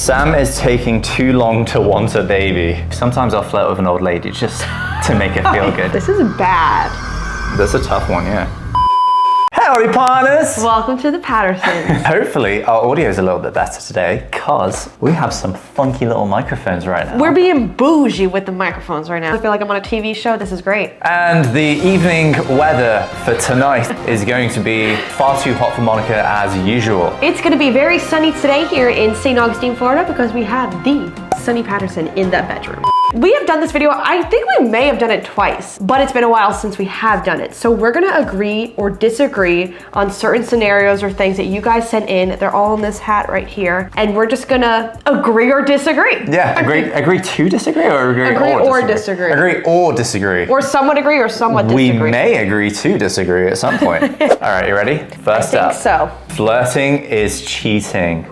Sam is taking too long to want a baby. Sometimes I'll flirt with an old lady just to make it feel good. This is bad. That's a tough one, yeah. Howdy, partners! Welcome to the Pattersons. Hopefully our audio is a little bit better today because we have some funky little microphones right now. We're being bougie with the microphones right now. I feel like I'm on a TV show. This is great. And the evening weather for tonight is going to be far too hot for Monica as usual. It's going to be very sunny today here in St. Augustine, Florida, because we have the Sunny Patterson in that bedroom. We have done this video, I think we may have done it twice, but it's been a while since we have done it. So we're gonna agree or disagree on certain scenarios or things that you guys sent in. They're all in this hat right here. And we're just gonna agree or disagree. Yeah, agree to disagree or agree or disagree? Agree or disagree. Or somewhat agree or somewhat disagree. We may agree to disagree at some point. All right, you ready? First up. I think so. Flirting is cheating.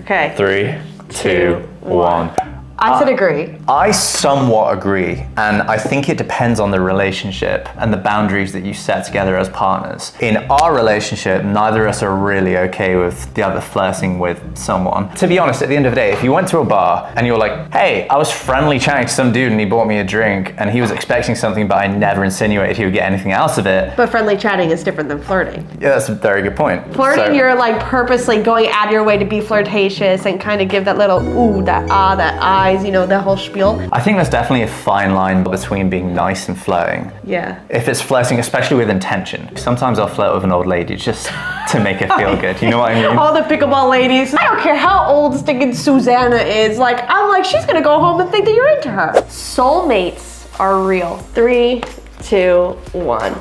Okay. 3, 2, 1. I said agree. I somewhat agree, and I think it depends on the relationship and the boundaries that you set together as partners. In our relationship, neither of us are really okay with the other flirting with someone. To be honest, at the end of the day, if you went to a bar and you were like, hey, I was friendly chatting to some dude and he bought me a drink and he was expecting something but I never insinuated he would get anything out of it. But friendly chatting is different than flirting. Yeah, that's a very good point. Flirting, you're like purposely going out of your way to be flirtatious and kind of give that little ooh, that ah, that eyes, you know, the whole spiel. I think there's definitely a fine line between being nice and flirting. Yeah. If it's flirting, especially with intention. Sometimes I'll flirt with an old lady just to make it feel good. You know what I mean? All the pickleball ladies. I don't care how old stinking Susanna is. Like, I'm like, she's gonna go home and think that you're into her. Soulmates are real. 3, 2, 1.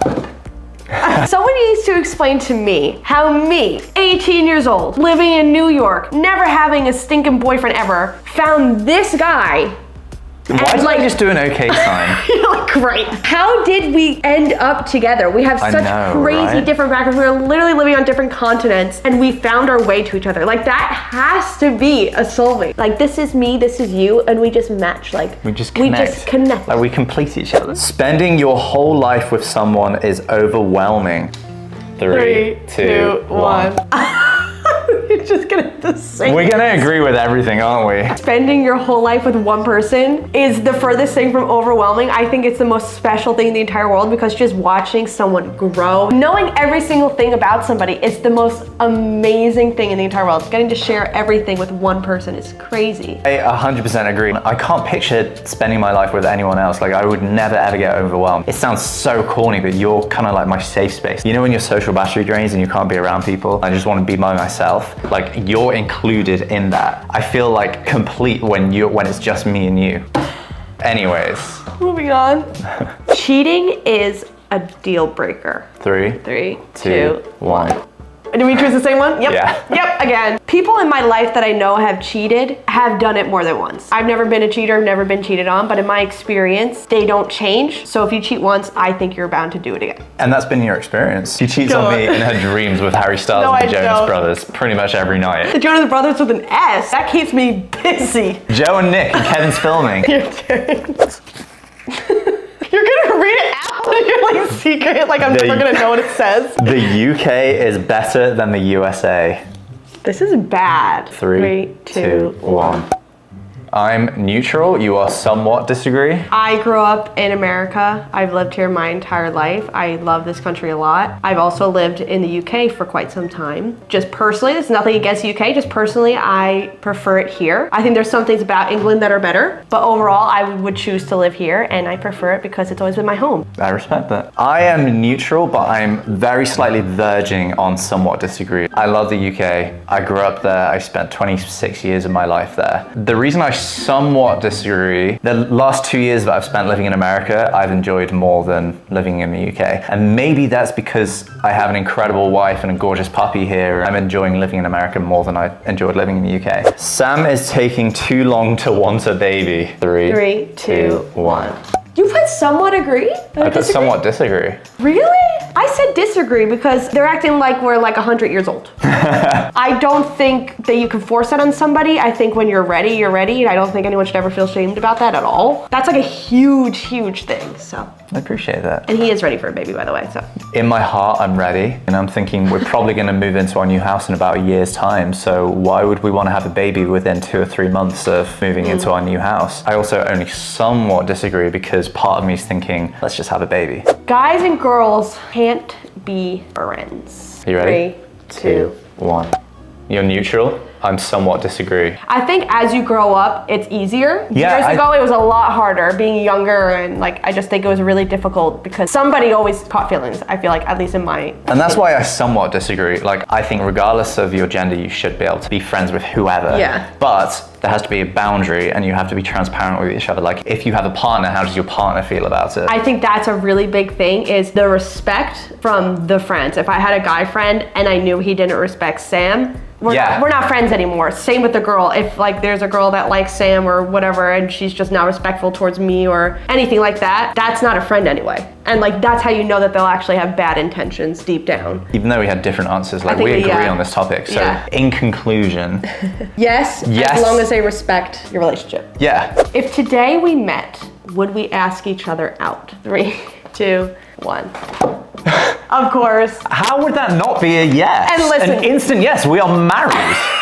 Someone needs to explain to me how me, 18 years old, living in New York, never having a stinking boyfriend ever, found this guy. Why did I just do an okay sign? You're like, great. How did we end up together? We have such crazy different backgrounds. We're literally living on different continents and we found our way to each other. Like that has to be a soulmate. Like this is me, this is you, and we just match. Like we just connect. Like we complete each other. Spending your whole life with someone is overwhelming. 3, 2, 1. You're just gonna the same. We're gonna agree with everything, aren't we? Spending your whole life with one person is the furthest thing from overwhelming. I think it's the most special thing in the entire world because just watching someone grow, knowing every single thing about somebody is the most amazing thing in the entire world. Getting to share everything with one person is crazy. I 100% agree. I can't picture spending my life with anyone else. Like I would never ever get overwhelmed. It sounds so corny, but you're kind of like my safe space. You know when your social battery drains and you can't be around people? I just want to be by myself. Like you're included in that. I feel like complete when it's just me and you. Anyways. Moving on. Cheating is a deal breaker. 3, 2, 1. Did we choose the same one? Yep. Yeah. Yep, again. People in my life that I know have cheated have done it more than once. I've never been a cheater, never been cheated on, but in my experience, they don't change. So if you cheat once, I think you're bound to do it again. And that's been your experience. She cheats on me in her dreams with Harry Styles and the Jonas Brothers pretty much every night. The Jonas Brothers with an S. That keeps me busy. Joe and Nick and Kevin's filming. Your turn. You're gonna read it out? You're like secret, like I'm never gonna know what it says. The UK is better than the USA. This is bad. 3, 2, 1. I'm neutral, you are somewhat disagree. I grew up in America. I've lived here my entire life. I love this country a lot. I've also lived in the UK for quite some time. Just personally, there's nothing against the UK, just personally, I prefer it here. I think there's some things about England that are better, but overall, I would choose to live here and I prefer it because it's always been my home. I respect that. I am neutral, but I'm very slightly verging on somewhat disagree. I love the UK. I grew up there. I spent 26 years of my life there. The reason I somewhat disagree. The last 2 years that I've spent living in America, I've enjoyed more than living in the UK. And maybe that's because I have an incredible wife and a gorgeous puppy here. I'm enjoying living in America more than I enjoyed living in the UK. Sam is taking too long to want a baby. 3, 2, 1. You put somewhat agree? I put somewhat disagree. Really? I said disagree because they're acting like we're like 100 years old. I don't think that you can force that on somebody. I think when you're ready, you're ready. And I don't think anyone should ever feel shamed about that at all. That's like a huge, huge thing, so. I appreciate that. And he is ready for a baby, by the way, so. In my heart, I'm ready. And I'm thinking we're probably gonna move into our new house in about a year's time. So why would we wanna have a baby within 2 or 3 months of moving into our new house? I also only somewhat disagree because part of me is thinking, let's just have a baby. Guys and girls can't be friends. Are you ready? 3, 2, 1. You're neutral. I'm somewhat disagree. I think as you grow up, it's easier. Yeah, Years ago, it was a lot harder being younger, and like I just think it was really difficult because somebody always caught feelings. I feel like, at least in my. And that's why I somewhat disagree. Like, I think regardless of your gender, you should be able to be friends with whoever. Yeah. But there has to be a boundary and you have to be transparent with each other. Like, if you have a partner, how does your partner feel about it? I think that's a really big thing, is the respect from the friends. If I had a guy friend and I knew he didn't respect Sam, we're not friends anymore. Same with the girl. If like there's a girl that likes Sam or whatever and she's just not respectful towards me or anything like that, that's not a friend anyway. And like that's how you know that they'll actually have bad intentions deep down. Even though we had different answers, like we agree on this topic. So in conclusion. Yes, as long as they respect your relationship. Yeah. If today we met, would we ask each other out? 3, 2, 1. Of course. How would that not be a yes? And listen, an instant yes, we are married.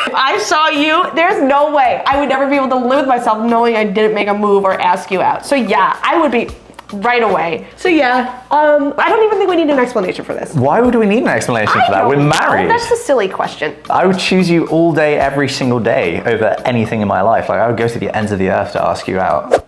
If I saw you, there's no way. I would never be able to live with myself knowing I didn't make a move or ask you out. So yeah, I would be right away. So yeah, I don't even think we need an explanation for this. Why would we need an explanation for that? We're married. That's a silly question. I would choose you all day, every single day over anything in my life. Like I would go to the ends of the earth to ask you out.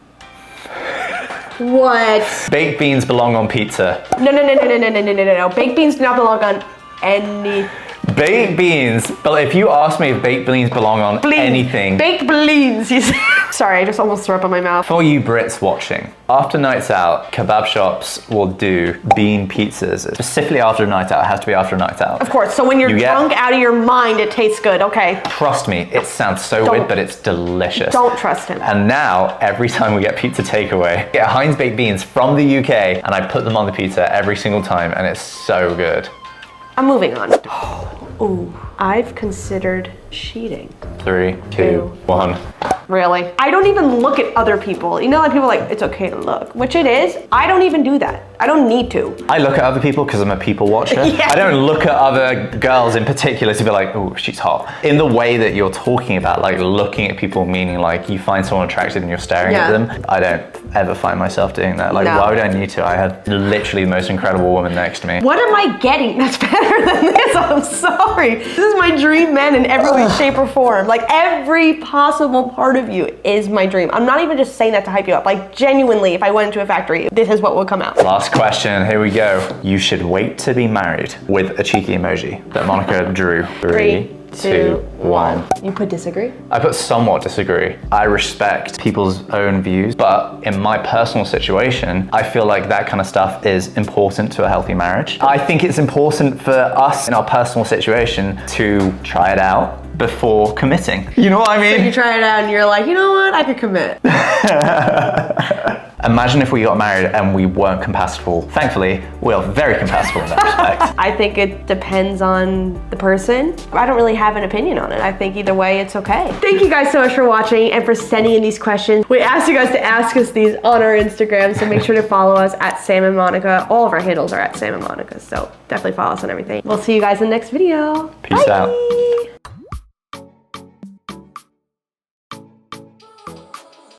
What? Baked beans belong on pizza. No. Baked beans do not belong on any. Baked beans, but if you ask me if baked beans belong on anything. Baked beans, you said. Sorry, I just almost threw up in my mouth. For you Brits watching, after nights out, kebab shops will do bean pizzas. Specifically after a night out, it has to be after a night out. Of course, so when you're drunk out of your mind, it tastes good, okay? Trust me, it sounds so weird, but it's delicious. Don't trust him. And now, every time we get pizza takeaway, I get Heinz baked beans from the UK, and I put them on the pizza every single time, and it's so good. I'm moving on. Ooh, I've considered cheating. 3, 2, 1. Really? I don't even look at other people. You know, like people are like, it's okay to look, which it is. I don't even do that. I don't need to. I look at other people because I'm a people watcher. I don't look at other girls in particular to be like, oh, she's hot. In the way that you're talking about, like looking at people, meaning like you find someone attractive and you're staring at them. I don't ever find myself doing that. Like, why would I need to? I had literally the most incredible woman next to me. What am I getting that's better than this? I'm sorry. This is my dream man in every way, shape, or form. Like every possible part of you is my dream. I'm not even just saying that to hype you up. Like genuinely, if I went into a factory, this is what would come out. Last question, here we go. You should wait to be married, with a cheeky emoji that Monica drew. 3, 2, 1. You put disagree? I put somewhat disagree. I respect people's own views, but in my personal situation, I feel like that kind of stuff is important to a healthy marriage. I think it's important for us in our personal situation to try it out before committing. You know what I mean? So you try it out and you're like, you know what, I could commit. Imagine if we got married and we weren't compatible. Thankfully, we are very compatible in that respect. I think it depends on the person. I don't really have an opinion on it. I think either way, it's okay. Thank you guys so much for watching and for sending in these questions. We asked you guys to ask us these on our Instagram, so make sure to follow us at Sam and Monica. All of our handles are at Sam and Monica, so definitely follow us on everything. We'll see you guys in the next video. Peace Bye. out.